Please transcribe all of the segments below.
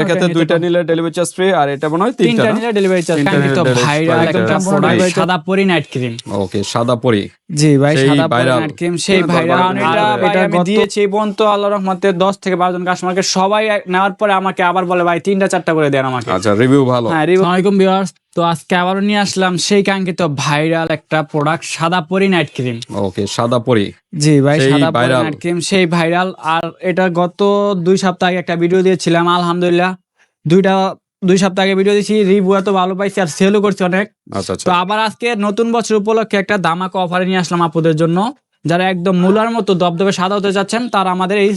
এক্ষেত্রে দুইটা নিলে ডেলিভারি চার্জ ফ্রি, আর এটা মনে হয় তিনটা নিলে ডেলিভারি চার্জ ফ্রি। তো ভাইরাল একদম সম্পূর্ণ সাদা পরি নাইট ক্রিম। ওকে, সাদা পরি। জি ভাই, সাদা পরি নাইট ক্রিম সেই ভাইরাল। এটা আমি দিয়েছি বন্ধু আল্লাহর রহমতে 10 থেকে 12 জন কাস্টমারকে, সবাই নেওয়ার পরে আমাকে আবার বলে ভাই 3টা 4টা করে দেন আমাকে। আচ্ছা, রিভিউ ভালো। হ্যাঁ, রিভিউ। আসসালামু আলাইকুম ভিউয়ার্স, তো আজকে আবারও নিয়ে আসলাম সেই কাঙ্ক্ষিত ভাইরাল একটা প্রোডাক্ট, সাদা পরি নাইট ক্রিম। ওকে, সাদা পরি। জি ভাই, সাদা পরি নাইট ক্রিম সেই ভাইরাল। আর এটা গত 2 সপ্তাহ আগে একটা ভিডিও দিয়েছিলাম, আলহামদুলিল্লাহ 2 সপ্তাহ আগে ভিডিও দিয়েছি, রিভিউ এত ভালো পাইছি আর সেলও করছি অনেক। আচ্ছা, তো আবার আজকে নতুন বছর উপলক্ষে একটা ধামাকা অফারে নিয়ে আসলাম আপুদের জন্য। যারা একদম মুলার মতো দবদবে সাদা হতে যাচ্ছেন তারা আমাদের এই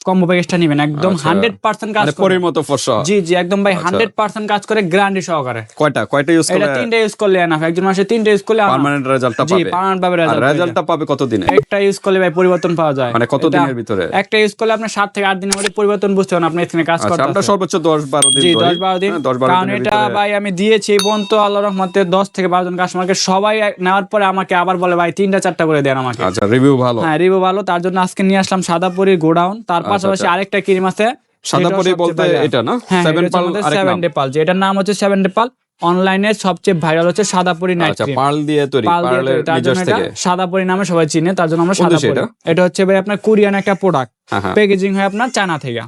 কম্বো প্যাকেজটা নেবেন, একদম 100% কাজ করে, পরির মতো ফর্সা। জি জি, একদম ভাই 100% কাজ করে, গ্যারান্টি সহকারে। কয়টা ইউজ করলে? এটা 3টা ইউজ করলে এনাফ, একজন মাসে 3টা ইউজ করলে পার্মানেন্ট রেজাল্টটা জি পাবে। পার্মানেন্ট পাবে আর রেজাল্টটা পাবে কত দিনে? একটা ইউজ করলে ভাই পরিবর্তন পাওয়া যায়। মানে কত দিনের ভিতরে? একটা ইউজ করলে আপনি 7 থেকে 8 দিনের মধ্যে পরিবর্তন বুঝতে পারেন আপনি এখানে কাজ করতে। আমরা সর্বোচ্চ 10-12 দিন। জি 10-12 দিন। কারণ এটা ভাই আমি দিয়েছি বন্ধু আল্লাহর রহমতে 10 থেকে 12 জন কাস্টমারকে, সবাই নেওয়ার পরে আমাকে আবার বলে ভাই 3টা 4টা করে দেন আমাকে। আচ্ছা, রিভিউ ভালো। হ্যাঁ, রিভিউ ভালো। তার জন্য আজকে নিয়ে আসলাম সাদা পরির গোডাউন। তার পাশাপাশি আরেকটা ক্রিম আছে সাদা পরি বলতে এটা না? 7 পাল আরেক নাম। 7 ডে পাল, এটার নাম হচ্ছে 7 ডে পাল। অনলাইনে সবচেয়ে ভাইরাল হচ্ছে সাদা পরি নাইট ক্রিম। আচ্ছা, পার্ল দিয়ে তৈরি, পার্লের নিজস্ব থেকে সাদা পরি নামে সবাই চিনে, তার জন্য আমরা সাদা পরি। এটা হচ্ছে ভাই আপনার কোরিয়ান একটা প্রোডাক্ট, প্যাকেজিং হয় আপনার চায়না থেকে।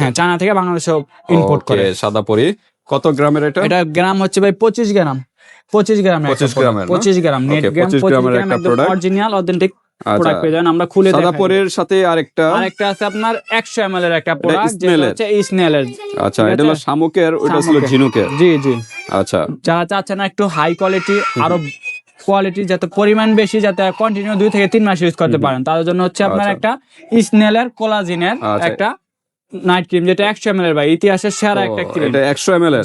হ্যাঁ, চায়না থেকে বাংলাদেশে ইম্পোর্ট করে। সাদা পরি কত গ্রামের এটা? এটা গ্রাম হচ্ছে ভাই 25 গ্রাম। 25 গ্রামের 25 গ্রাম নেট গ্রাম, 25 গ্রামের একটা প্রোডাক্ট, অরিজিনাল অথেন্টিক প্রোডাক্ট পেয়ে যাবেন। আমরা খুলে দেখাই। সাদা পরির সাথে আরেকটা আছে আপনার 100 ml এর একটা প্রোডাক্ট, যেটা হচ্ছে স্নেলের। আচ্ছা, এটা হলো শামুকের, ওটা ছিল ঝিনুকের। জি জি। আচ্ছা, যারা চাচ্ছেন একটু হাই কোয়ালিটি, আরো কোয়ালিটি যাতে পরিমাণ বেশি, যাতে কন্টিনিউ 2 থেকে 3 মাস ইউজ করতে পারেন, তার জন্য হচ্ছে আপনার একটা স্নেলের কোলাজিনের একটা নাইট ক্রিম, যেটা 100 ml এর ভাই ইতিহাসের সেরা একটা ক্রিম। এটা 100 ml এর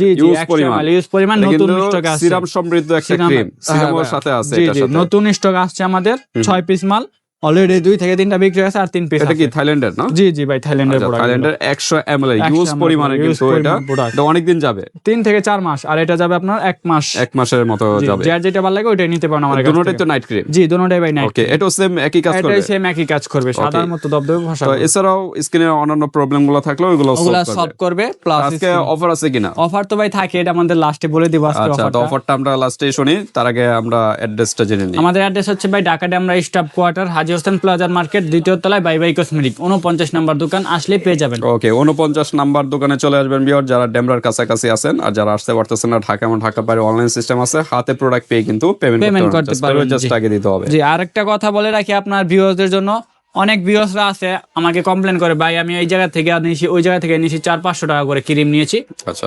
ইউজ পরিমাণ নতুন স্টক আছে, সিরাম সমৃদ্ধ একটা ক্রিম, সিরামের সাথে আছে। এটার সাথে নতুন স্টক আসছে আমাদের 6 পিস মাল অলরেডি 2 থেকে 3টা বিক্রি হয়েছে, আর 3 পিস। এটা কি থাইল্যান্ডের না? জি জি ভাই, থাইল্যান্ডের প্রোডাক্ট। থাইল্যান্ডের 100 ml ইউজ পরিমাণে, কিন্তু এটা অনেক দিন যাবে, 3 থেকে 4 মাস। আর এটা যাবে আপনার 1 মাস, 1 মাসের মতো যাবে। যার যেটা ভালো লাগে ওইটাই নিতে পারেন আমাদের কাছে। দুটোটাই তো নাইট ক্রিম? জি, দুটোটাই ভাই নাইট। ওকে, এটাও সেম একই কাজ করবে? এটাই সেম একই কাজ করবে, সাদার মতো দবদবে ভাষা। তো এছাড়াও স্কিনের অন্যান্য প্রবলেমগুলো থাকলে ওগুলো সলভ করবে। প্লাস আজকে অফার আছে কিনা? অফার তো ভাই থাকে, এটা আমাদের লাস্টে বলে দিব আজকে অফারটা। আচ্ছা, তো অফারটা আমরা লাস্টে শুনি, তার আগে আমরা অ্যাড্রেসটা জেনে নিই। আমাদের অ্যাড্রেস হচ্ছে ভাই ঢাকা ডেমরা স্টাফ কোয়ার্টার, হাজী হোসেন প্লাজার মার্কেট, 2য় তলায় বাই বাই কসমেটিক, 49 নাম্বার দোকান আসলে পেয়ে যাবেন। ওকে, 49 নাম্বার দোকানে চলে আসবেন ভিউয়ার, যারা ডেমরার কাছাকাছি আছেন। আর যারা আসতে পারতেছেন না, ঢাকা এবং ঢাকা বাইরে অনলাইন সিস্টেম আছে, হাতে প্রোডাক্ট পেয়ে কিন্তু পেমেন্ট করতে পারবেন, জাস্ট আগে দিতে হবে। জি, আরেকটা কথা বলে রাখি আপনার ভিউয়ারদের জন্য, অনেক ভিউয়ার্সরা আছে আমাকে কমপ্লেন করে, ভাই আমি এই জায়গা থেকে নিয়েছি, ওই জায়গা থেকে নিয়েছি, 400-500 টাকা করে ক্রিম নিয়েছি,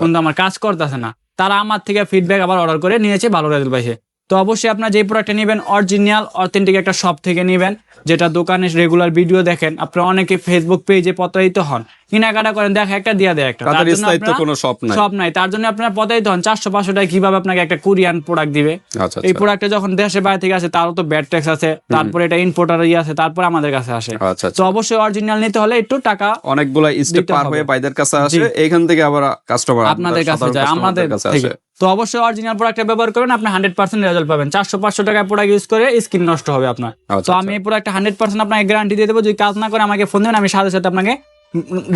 কিন্তু আমার কাজ করতেছে না। তারা আমার থেকে ফিডব্যাক আবার অর্ডার করে নিয়েছে, ভালো রেজাল্ট পাইছে। তো অবশ্যই আপনার যে প্রোডাক্টটা নেবেন অরিজিনাল অথেন্টিক একটা শপ থেকে নেবেন, যেটা দোকানে রেগুলার ভিডিও দেখেন। আপনারা অনেকে ফেসবুক পেজে প্রতারিত হন, কেনাকাটা করেন, দেখা একটা দিয়ে দেয় একটা, তার জন্য কোনো শপ নাই, তার জন্য আপনারা প্রতারিত হন। 400-500 টাকা কিভাবে আপনাকে একটা কোরিয়ান প্রোডাক্ট দিবে? এই প্রোডাক্টটা যখন দেশে বাইরে থেকে আসে তারও তো ব্যাড ট্যাক্স আছে, তারপরে এটা ইম্পোর্টার আছে, তারপরে আমাদের কাছে আসে। তো অবশ্যই অরিজিনাল নিতে হলে একটু টাকা অনেকগুলা স্টেপ পার হয়ে বাইদের কাছে আসে, এইখান থেকে আবার কাস্টমার আপনাদের কাছে যায়, আমাদের থেকে। তো অবশ্যই অরিজিনাল প্রোডাক্টটা ব্যবহার করবেন, আপনি 100% রেজাল্ট পাবেন। 400-500 টাকা প্রোডাক্ট ইউজ করে স্কিন নষ্ট হবে আপনার। তো আমি এই প্রোডাক্টটা 100% আপনাকে গ্যারান্টি দিয়ে দেবো, যদি কাজ না করে আমাকে ফোন দেবেন, আমি সাথে সাথে আপনাকে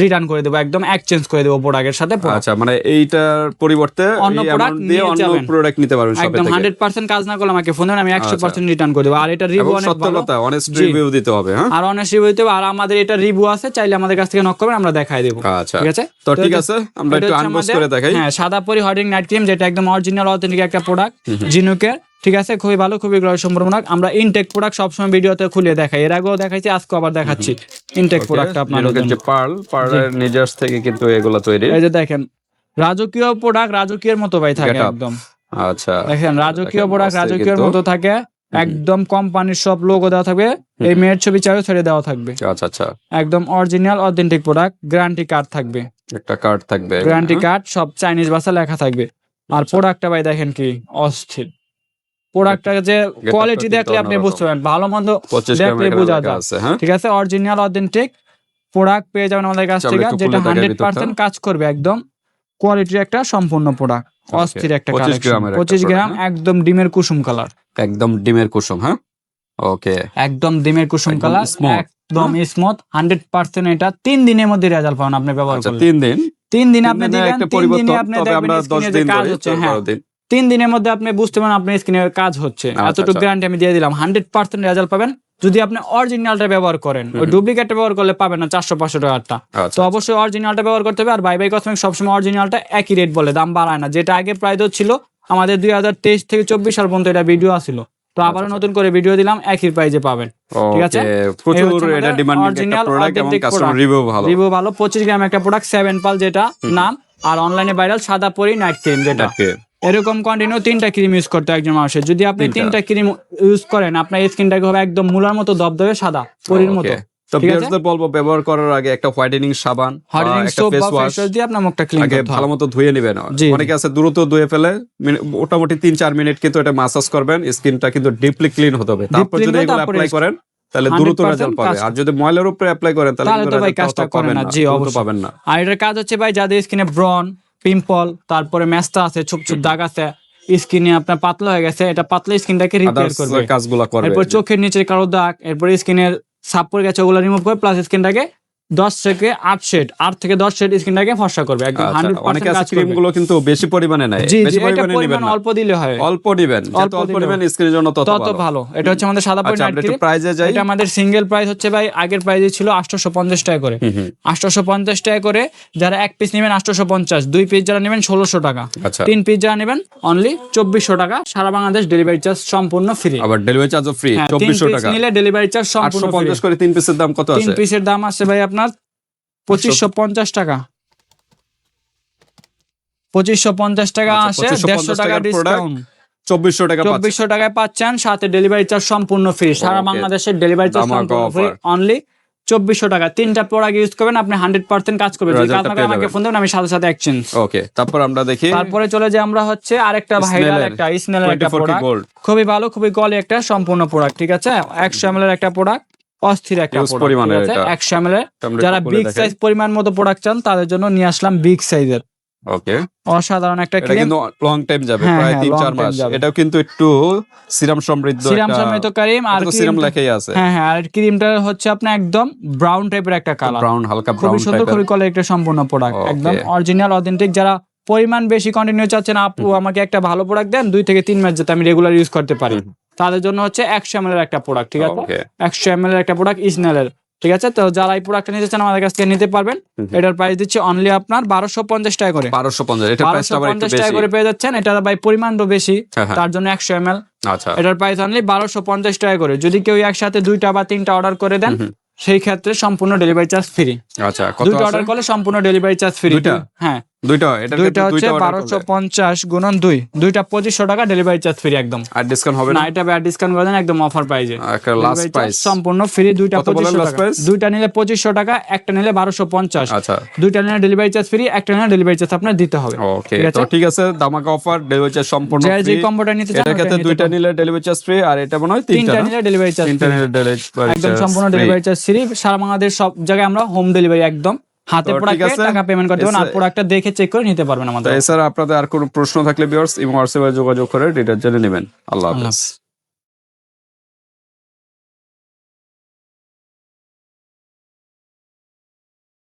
রিটার্ন করে দেবো, একদম এক্সচেঞ্জ করে দেবো প্রোডাক্টের সাথে। আচ্ছা, মানে এইটার পরিবর্তে অন্য প্রোডাক্ট দিয়ে অন্য প্রোডাক্ট নিতে পারবেন সব থেকে। একদম 100% কাজ না করলে আমাকে ফোন দেবেন, আমি 100% রিটার্ন করে দেব। আর এটা রিভিউ অনেক ভালো, অনেস্ট রিভিউ দিতে হবে। হ্যাঁ, আর অনেস্ট রিভিউ দিতে হবে। আর আমাদের এটা রিভিউ আছে, চাইলে আমাদের কাছ থেকে নক করবেন, আমরা দেখাই দেব। আচ্ছা, ঠিক আছে? তো ঠিক আছে, আমরা একটু আনবক্স করে দেখাই। হ্যাঁ, সাদা পরি হোয়াইটেনিং নাইট ক্রিম, যেটা একদম অরিজিনাল অথেন্টিক একটা প্রোডাক্ট, ঝিনুকের। ঠিক আছে, খুবই ভালো, খুবই গ্রহসম্পন্ন প্রোডাক্ট। আমরা ইনটেক প্রোডাক্ট সবসময় ভিডিওতে খুলে দেখাই, এর আগেও দেখাইছি, আজকে আবার দেখাচ্ছি ইনটেক প্রোডাক্টটা আপনাদের জন্য। পার্লের নিজস্ব থেকে কিন্তু এগুলা তৈরি। এই যে দেখেন, রাজকীয় প্রোডাক্ট রাজকীয়ের মতো ভাই থাকে একদম। আচ্ছা, দেখেন রাজকীয় প্রোডাক্ট রাজকীয়ের মতো থাকে, একদম কোম্পানির সব লোগো দেওয়া থাকবে, এই মেয়ের ছবি চাইও ছেড়ে দেওয়া থাকবে। আচ্ছা আচ্ছা, একদম original authentic product, guarantee card থাকবে, একটা কার্ড থাকবে, গ্যারান্টি কার্ড, সব চাইনিজ ভাষা লেখা থাকবে। আর প্রোডাক্টটা ভাই দেখেন কি অস্থির প্রোডাক্টটা, যে কোয়ালিটি দেখলে আপনি বুঝতে পারবেন, ভালো মন্দ দেখলে বোঝা যায়। ঠিক আছে, অরিজিনাল অথেন্টিক প্রোডাক্ট পেয়ে যাবেন আমাদের কাছ থেকে, যেটা 100% কাজ করবে, একদম কোয়ালিটির একটা সম্পূর্ণ প্রোডাক্ট, অস্থির একটা কালেকশন। 25 গ্রাম, একদম ডিমের কুসুম কালার, একদম ডিমের কুসুম। হ্যাঁ, ওকে, একদম ডিমের কুসুম কালার, একদম স্মুথ 100%। এটা 3 দিনের মধ্যে রেজাল্ট পাবেন আপনি ব্যবহার করলে। 3 দিন? 3 দিন আপনি দিনের দিবেন, একটা 3 দিনে পরিবর্তন, আপনি তবে দেখবেন আমরা 10 স্ক্রিনে যে দিন কাজ ধরি, হচ্ছে, 12 হ্যাঁ দিন। 3 দিনের মধ্যে আপনি বুঝতে পারেন আপনার স্ক্রিনে কাজ হচ্ছে, আচ্ছা, এতটুকু আচ্ছা। গ্যারান্টি আমি দিয়ে দিলাম। 100% রেজাল্ট পাবেন যদি আপনি অরিজিনালটা ব্যবহার করেন। ওই ডুপ্লিকেটটা ব্যবহার করলে পাবেন না 400-500 টাকারটা। আচ্ছা, তো অবশ্যই অরিজিনালটা ব্যবহার করতে হবে। আর বাই বাই কসমেটিক্স সবসময় অরিজিনালটা একই রেট বলে, দাম বাড়ায় না। যেটা আগে প্রাইস ছিল আমাদের 2023 থেকে 24 সাল পর্যন্ত এটা ভিডিও আসছিল, তো আবারও নতুন করে ভিডিও দিলাম, একই প্রাইসে পাবেন। ঠিক আছে, প্রচুর এটা ডিমান্ডিং একটা প্রোডাক্ট এবং কাস্টমার রিভিউ ভালো। রিভিউ ভালো। 25 গ্রাম একটা প্রোডাক্ট 7 পাল যেটা নাম, আর অনলাইনে ভাইরাল সাদা পরি নাইট ক্রিম যেটা। এরকম কন্টিনিউ 3টা ক্রিম ইউজ করতে একজন মানুষের। যদি আপনি 3টা ক্রিম ইউজ করেন আপনার স্কিনটাকে হবে একদম মুলার মতো দবদবে সাদা পরির মতো। তো ভিউয়ারদের বলবো ব্যবহার করার আগে একটা হোয়াইটেনিং সাবান, একটা ফেস ওয়াশ দিয়ে আপনার মুখটা ক্লিন আগে করতে হবে, ভালোমতো ধুয়ে নেবেন। অনেকে আছে দ্রুত ধুয়ে ফেলে, মোটামুটি 3-4 মিনিট কিন্তু এটা মাসাজ করবেন, স্কিনটা কিন্তু ডিপলি ক্লিন হতে হবে। তারপর যদি এগুলো অ্যাপ্লাই করেন তাহলে দ্রুত রেজাল্ট পাবে। আর যদি ময়লার উপরে অ্যাপ্লাই করেন তাহলে তো ভাই কাজটা করে না। জি অবশ্যই পাবেন না। আর এটার কাজ হচ্ছে ভাই যাদের স্কিনে ব্রন, পিম্পল, তারপরে মেস্তা আছে, ছোপ ছোপ দাগ আছে, স্কিনে আপনার পাতলা হয়ে গেছে, এটা পাতলা স্কিনটাকে রিপেয়ার করবে, কাজগুলো করবে। এরপর চোখের নিচে কালো দাগ, এরপর স্কিনের ছাপ পড়ে গেছে ওগুলো রিমুভ করে, প্লাস স্কিনটাকে 10 থেকে 8 শেড, 8 থেকে 10 শেড স্কিনটাকে ফর্সা করবে একদম 100% অনেকে কাজ আছে ক্রিম গুলো কিন্তু বেশি পরিমাণে নেয়, জি বেশি এটা পরিমাণে নেবেন পরিমাণ না, অল্প দিলে হয়, অল্প দিবেন, যত অল্প দিবেন স্কিনের জন্য তত ভালো। এটা হচ্ছে আমাদের সাদা পরি আচ্ছা, নাইট আমরা একটু ক্রিম। প্রাইসে যাই। এটা আমাদের সিঙ্গেল প্রাইস হচ্ছে ভাই, আগের প্রাইসে ছিল 850 টাকা করে, 850 টাকা করে। যারা এক পিস নেবেন 850, 2 পিস যারা নেবেন 1600 টাকা, আচ্ছা 3 পিস যারা নেবেন অনলি 2400 টাকা। সারা বাংলাদেশ ডেলিভারি চার্জ সম্পূর্ণ ফ্রি, আবার ডেলিভারি চার্জও ফ্রি। 2400 টাকা নিলে ডেলিভারি চার্জ সম্পূর্ণ ফ্রি। 850 করে 3 পিসের দাম কত আছে? 3 পিসের দাম আছে ভাই আপনার 2550 টাকা, 2550 টাকা আসে, 150 টাকা ডিসকাউন্ট, 2400 টাকা 2400 টাকায় পাচ্ছেন, সাথে ডেলিভারি চার্জ সম্পূর্ণ ফ্রি। সারা বাংলাদেশের ডেলিভারি চার্জ সম্পূর্ণ ফ্রি, অনলি 2400 টাকা। 3টা প্রোডাক্ট ইউজ করবেন আপনি 100% কাজ করবে। যদি কাজ না করে আমাকে ফোন দেবেন, আমি সাথে সাথে এক্সচেঞ্জ। ওকে, তারপর আমরা দেখি, তারপরে চলে যাই আমরা হচ্ছে আরেকটা ভাইরাল একটা স্নেলের একটা প্রোডাক্ট, খুবই ভালো, খুবই কোয়ালি একটা সম্পূর্ণ প্রোডাক্ট। ঠিক আছে, 100 ml এর একটা প্রোডাক্ট, অস্থির একটা প্রোডাক্ট। ঠিক আছে, 100 ml এর। যারা বিগ সাইজ পরিমাণ মতো প্রোডাক্ট চান তাদের জন্য নিয়ে আসলাম বিগ সাইজের। ওকে, অসাধারণ একটা ক্রিম, কিন্তু লং টাইম যাবে, প্রায় 3-4 মাস। এটাও কিন্তু একটু সিরাম সমৃদ্ধ ক্রিম, আর সিরাম লেখাই আছে। হ্যাঁ হ্যাঁ, আর ক্রিমটা হচ্ছে আপনার একদম ব্রাউন টাইপের একটা কালার, ব্রাউন, হালকা ব্রাউন খুবই সুন্দর, খুবই কোয়ালিটি একটা সম্পূর্ণ প্রোডাক্ট, একদম অরিজিনাল অথেন্টিক। যারা পরিমাণ বেশি কন্টিনিউ চাচ্ছেন, আপু আমাকে একটা ভালো প্রোডাক্ট দেন 2 থেকে 3 মাস যাতে আমি রেগুলার ইউজ করতে পারি, তাদের জন্য হচ্ছে 100 ml এর একটা প্রোডাক্ট। ঠিক আছে, 100 ml এর একটা প্রোডাক্ট স্নেলের। ঠিক আছে, তো যারা এই প্রোডাক্টটা নিতে চান আমাদের কাছ থেকে নিতে পারবেন। এটার প্রাইস দিচ্ছি অনলি আপনার 1250 টাকা করে, 1250। এটা প্রাইসটা আবার একটু 1250 টাকা করে পেয়ে যাচ্ছেন। এটা ভাই পরিমাণটা বেশি, তার জন্য 100 ml। আচ্ছা, এটার প্রাইস অনলি 1250 টাকা করে। যদি কেউ একসাথে 2টা বা 3টা অর্ডার করে দেন, সেই ক্ষেত্রে সম্পূর্ণ ডেলিভারি চার্জ ফ্রি। আচ্ছা, কত 2টা অর্ডার করলে সম্পূর্ণ ডেলিভারি চার্জ ফ্রি। হ্যাঁ, দুইটা হচ্ছে 1250 গুণন 2, দুইটা 2500 টাকা ডেলিভারি চার্জ ফ্রি একদম। আর ডিসকাউন্ট হবে না? এটা আর ডিসকাউন্ট করে দেন একদম অফার প্রাইসে, একটা লাস্ট প্রাইস সম্পূর্ণ ফ্রি। দুইটা 2500 টাকা, দুইটা নিলে 2500 টাকা, একটা নিলে 1250। আচ্ছা, দুইটা নিলে ডেলিভারি চার্জ ফ্রি, একটা নিলে ডেলিভারি চার্জ আপনার দিতে হবে। ওকে, তো ঠিক আছে, ধামাকা অফার, ডেলিভারি চার্জ সম্পূর্ণ ফ্রি। যে কম্বোটা নিতে চান, এর ক্ষেত্রে দুইটা নিলে ডেলিভারি চার্জ ফ্রি, আর এটা মনে হয় তিনটা নিলে ডেলিভারি চার্জ তিনটা নিলে ডেলিভারি একদম সম্পূর্ণ ডেলিভারি চার্জ ফ্রি। সারা বাংলাদেশ সব জায়গায় আমরা হোম ডেলিভারি একদম হাতে প্রোডাক্টে টাকা পেমেন্ট করতে পারবেন, আর প্রোডাক্টটা দেখে চেক করে নিতে পারবেন আমাদের। এছাড়া আপনাদের আর কোনো প্রশ্ন থাকলে ভিউয়ার্স ইমো হোয়াটসঅ্যাপে যোগাযোগ করে ডিটেইলস জেনে নেবেন। আল্লাহ হাফেজ।